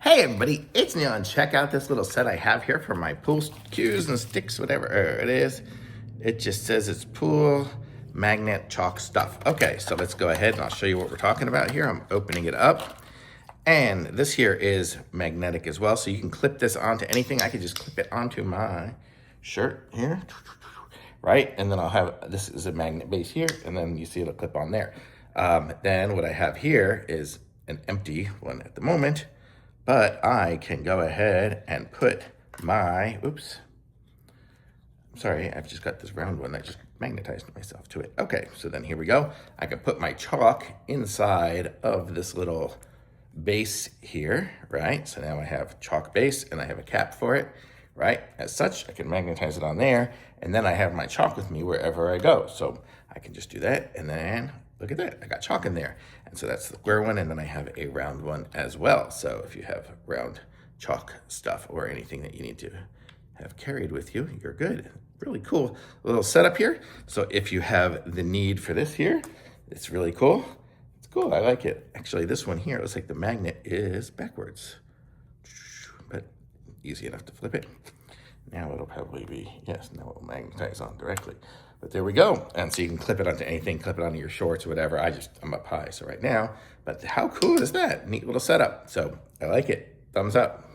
Hey everybody, it's Neon. Check out this little set I have here for my pool cues and sticks, whatever it is. It just says it's pool magnet chalk stuff. Okay, so let's go ahead and I'll show you what we're talking about here. I'm opening it up. And this here is magnetic as well, so you can clip this onto anything. I could just clip it onto my shirt here, right? And then I'll have, this is a magnet base here, and then you see it'll clip on there. Then what I have here is an empty one at the moment, but I can go ahead and put my, oops, sorry, I've just got this round one that just magnetized myself to it. Okay, so then here we go. I can put my chalk inside of this little base here, right? So now I have chalk base and I have a cap for it, right? As such, I can magnetize it on there, and then I have my chalk with me wherever I go. So I can just do that, and then look at that, I got chalk in there. And so that's the square one, and then I have a round one as well. So if you have round chalk stuff or anything that you need to have carried with you, you're good. Really cool little setup here. So if you have the need for this here, it's really cool. It's cool, I like it. Actually, this one here, it looks like the magnet is backwards, but easy enough to flip it. Now it'll probably be, yes, now it'll magnetize on directly. But there we go. And so you can clip it onto anything, clip it onto your shorts or whatever. I'm up high, so right now, but how cool is that? Neat little setup. So I like it. Thumbs up.